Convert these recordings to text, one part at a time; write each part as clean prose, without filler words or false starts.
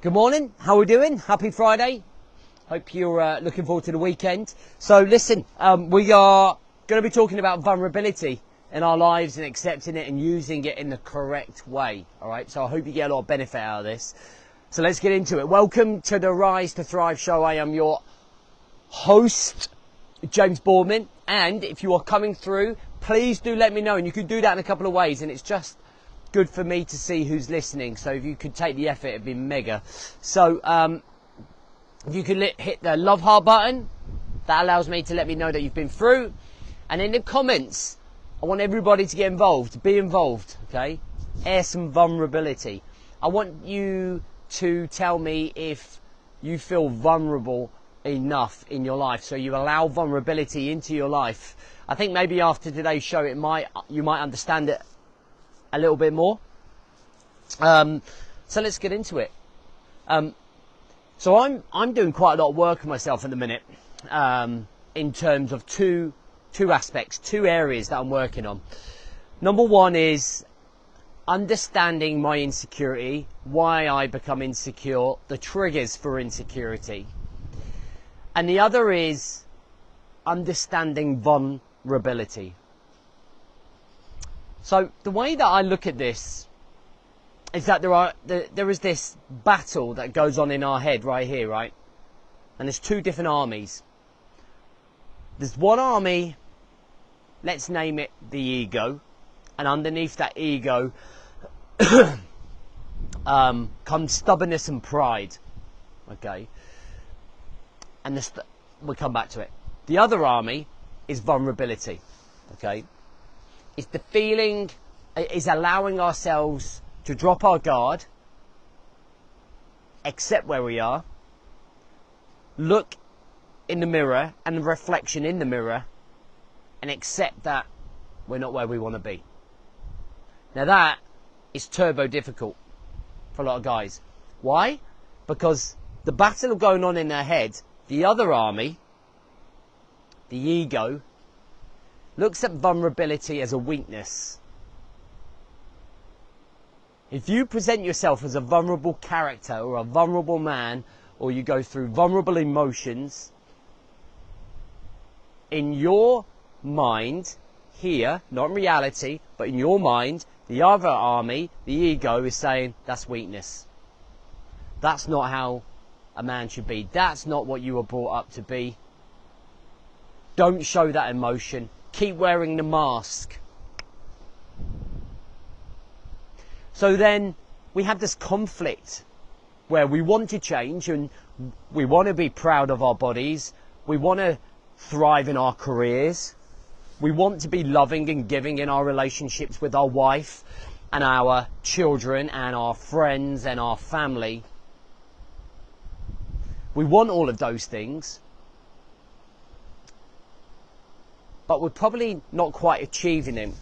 Good morning, how are we doing? Happy Friday. Hope you're looking forward to the weekend. So listen, we are going to be talking about vulnerability in our lives and accepting it and using it in the correct way. All right, so I hope you get a lot of benefit out of this. So let's get into it. Welcome to the Rise to Thrive show. I am your host, James Boardman. And if you are coming through, please do let me know. And you can do that in a couple of ways. And it's just good for me to see who's listening. So if you could take the effort, it'd be mega. So if you could hit the love heart button, that allows me to let me know that you've been through. And in the comments, I want everybody to get involved, be involved, okay? Air some vulnerability. I want you to tell me if you feel vulnerable enough in your life, so you allow vulnerability into your life. I think maybe after today's show, you might understand it a little bit more. So let's get into it. So I'm doing quite a lot of work on myself at the minute, in terms of two aspects, two areas that I'm working on. Number one is understanding my insecurity, why I become insecure, the triggers for insecurity. And the other is understanding vulnerability. So the way that I look at this is that there is this battle that goes on in our head right here, right? And there's two different armies. There's one army, let's name it the ego, and underneath that ego comes stubbornness and pride, okay? And we'll come back to it. The other army is vulnerability, okay? It's the feeling, is allowing ourselves to drop our guard, accept where we are, look in the mirror and the reflection in the mirror, and accept that we're not where we want to be. Now that is turbo difficult for a lot of guys. Why? Because the battle going on in their head, the other army, the ego, looks at vulnerability as a weakness. If you present yourself as a vulnerable character or a vulnerable man, or you go through vulnerable emotions, in your mind here, not in reality, but in your mind, the other army, the ego, is saying that's weakness. That's not how a man should be. That's not what you were brought up to be. Don't show that emotion. Keep wearing the mask. So then we have this conflict where we want to change and we want to be proud of our bodies. We want to thrive in our careers. We want to be loving and giving in our relationships with our wife and our children and our friends and our family. We want all of those things, but we're probably not quite achieving them.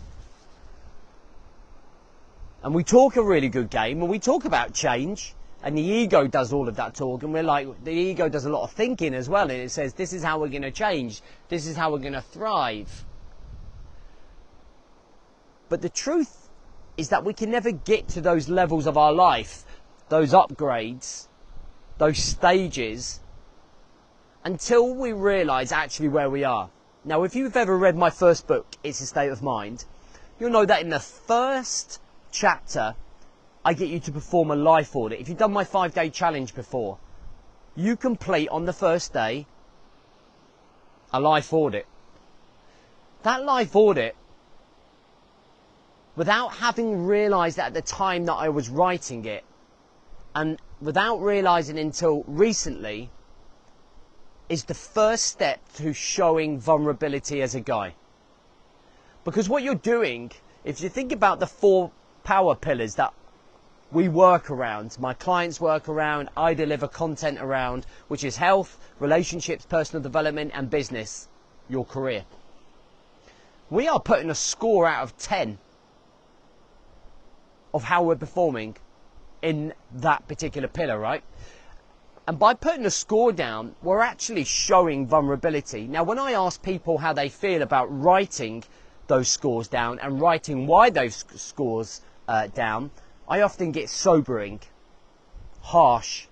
And we talk a really good game, and we talk about change, and the ego does all of that talk, and we're like, the ego does a lot of thinking as well, and it says, this is how we're going to change, this is how we're going to thrive. But the truth is that we can never get to those levels of our life, those upgrades, those stages, until we realise actually where we are. Now, if you've ever read my first book, It's a State of Mind, you'll know that in the first chapter, I get you to perform a life audit. If you've done my 5-day challenge before, you complete on the first day a life audit. That life audit, without having realised at the time that I was writing it, and without realising until recently, is the first step to showing vulnerability as a guy. Because what you're doing, if you think about the 4 power pillars that we work around, my clients work around, I deliver content around, which is health, relationships, personal development and business, your career. We are putting a score out of 10 of how we're performing in that particular pillar, right? And by putting a score down, we're actually showing vulnerability. Now, when I ask people how they feel about writing those scores down and writing why those scores down, I often get sobering, harsh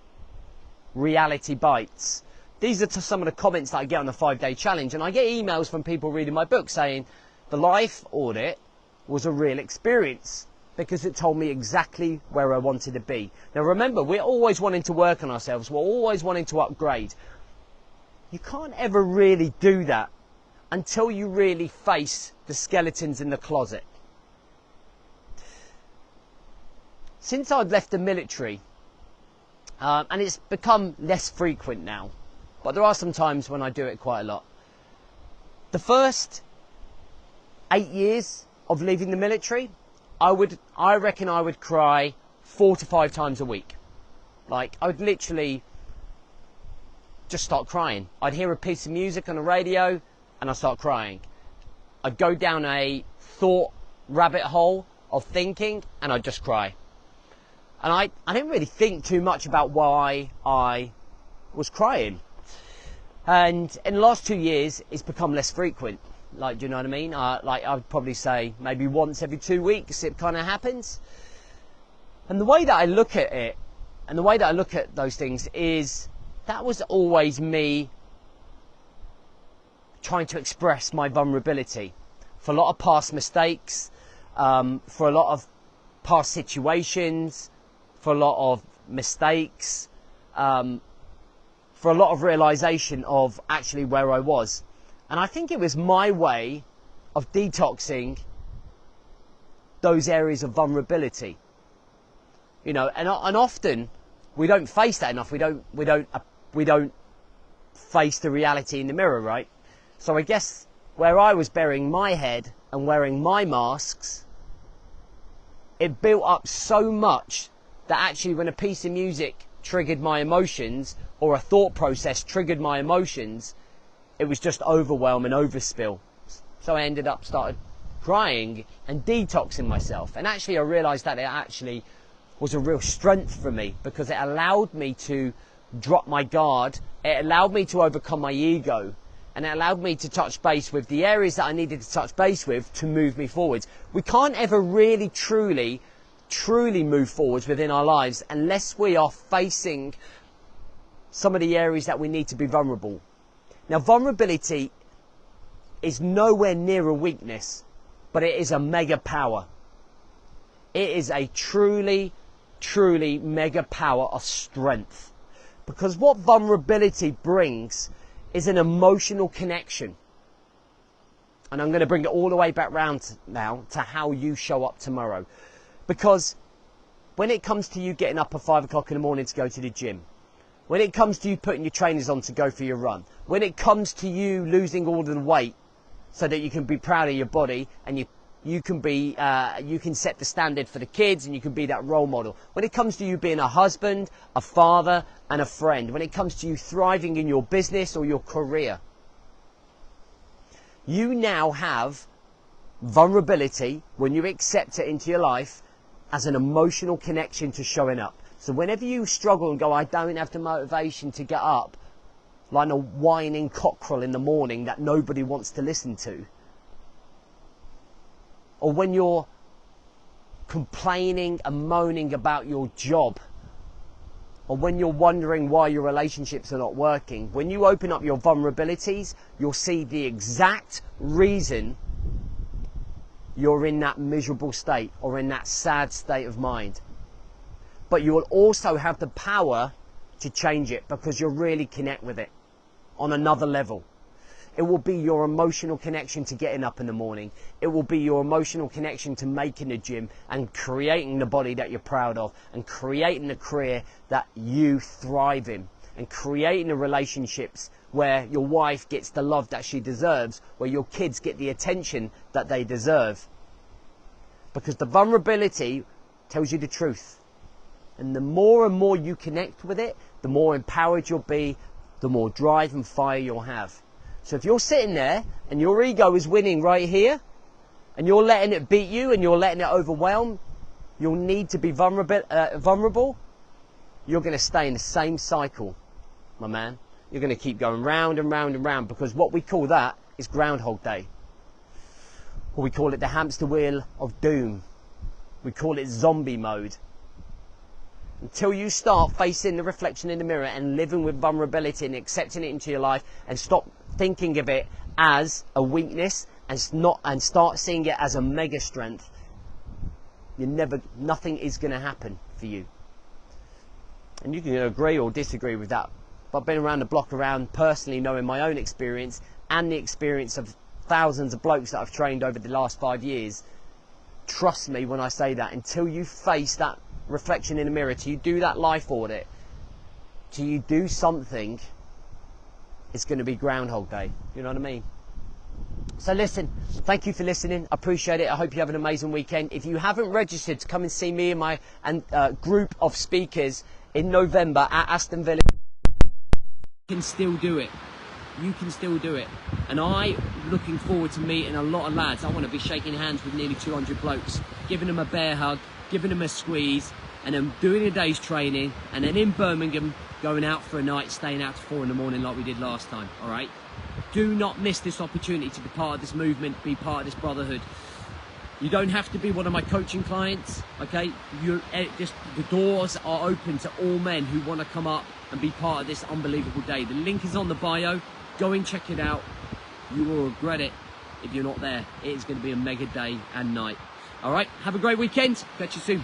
reality bites. These are some of the comments that I get on the 5-day challenge, and I get emails from people reading my book saying the life audit was a real experience because it told me exactly where I wanted to be. Now remember, we're always wanting to work on ourselves, we're always wanting to upgrade. You can't ever really do that until you really face the skeletons in the closet. Since I've left the military, and it's become less frequent now, but there are some times when I do it quite a lot. The first 8 years of leaving the military, I reckon I would cry 4 to 5 times a week. Like, I would literally just start crying. I'd hear a piece of music on the radio and I'd start crying. I'd go down a thought rabbit hole of thinking and I'd just cry. And I didn't really think too much about why I was crying. And in the last 2 years, it's become less frequent. Like, do you know what I mean? Like, I would probably say maybe once every 2 weeks it kind of happens. And the way that I look at it, and the way that I look at those things is, that was always me trying to express my vulnerability for a lot of past mistakes, for a lot of past situations, for a lot of mistakes, for a lot of realization of actually where I was. And I think it was my way of detoxing those areas of vulnerability. You know, and often we don't face that enough. We don't face the reality in the mirror, right? So I guess where I was burying my head and wearing my masks, it built up so much that actually when a piece of music triggered my emotions, or a thought process triggered my emotions, it was just overwhelm and overspill. So I ended up started crying and detoxing myself. And actually I realized that it actually was a real strength for me, because it allowed me to drop my guard, it allowed me to overcome my ego, and it allowed me to touch base with the areas that I needed to touch base with to move me forwards. We can't ever really truly move forwards within our lives unless we are facing some of the areas that we need to be vulnerable. Now, vulnerability is nowhere near a weakness, but it is a mega power. It is a truly mega power of strength. Because what vulnerability brings is an emotional connection. And I'm going to bring it all the way back round now to how you show up tomorrow. Because when it comes to you getting up at 5 o'clock in the morning to go to the gym, when it comes to you putting your trainers on to go for your run, when it comes to you losing all the weight so that you can be proud of your body and you can set the standard for the kids and you can be that role model, when it comes to you being a husband, a father and a friend, when it comes to you thriving in your business or your career, you now have vulnerability when you accept it into your life as an emotional connection to showing up. So whenever you struggle and go, I don't have the motivation to get up, like a whining cockerel in the morning that nobody wants to listen to, or when you're complaining and moaning about your job, or when you're wondering why your relationships are not working, when you open up your vulnerabilities, you'll see the exact reason you're in that miserable state or in that sad state of mind. But you will also have the power to change it because you'll really connect with it on another level. It will be your emotional connection to getting up in the morning. It will be your emotional connection to making the gym and creating the body that you're proud of, and creating the career that you thrive in, and creating the relationships where your wife gets the love that she deserves, where your kids get the attention that they deserve. Because the vulnerability tells you the truth. And the more and more you connect with it, the more empowered you'll be, the more drive and fire you'll have. So if you're sitting there and your ego is winning right here, and you're letting it beat you and you're letting it overwhelm your need to be vulnerable, you're going to stay in the same cycle, my man. You're going to keep going round and round and round, because what we call that is Groundhog Day. Or we call it the hamster wheel of doom. We call it zombie mode. Until you start facing the reflection in the mirror and living with vulnerability and accepting it into your life, and stop thinking of it as a weakness and start seeing it as a mega strength, nothing is going to happen for you. And you can agree or disagree with that. But I've been around the block personally, knowing my own experience and the experience of thousands of blokes that I've trained over the last 5 years. Trust me when I say that, until you face that reflection in the mirror, till you do that life audit, till you do something, it's going to be Groundhog Day. You know what I mean? So listen, thank you for listening. I appreciate it. I hope you have an amazing weekend. If you haven't registered to come and see me and my group of speakers in November at Aston Villa, you can still do it. You can still do it. And I'm looking forward to meeting a lot of lads. I want to be shaking hands with nearly 200 blokes, giving them a bear hug, giving them a squeeze, and then doing a day's training, and then in Birmingham going out for a night, staying out to 4 in the morning like we did last time. All right? Do not miss this opportunity to be part of this movement, be part of this brotherhood. You don't have to be one of my coaching clients, okay? The doors are open to all men who want to come up and be part of this unbelievable day. The link is on the bio. Go and check it out. You will regret it if you're not there. It is going to be a mega day and night. All right, have a great weekend. Catch you soon.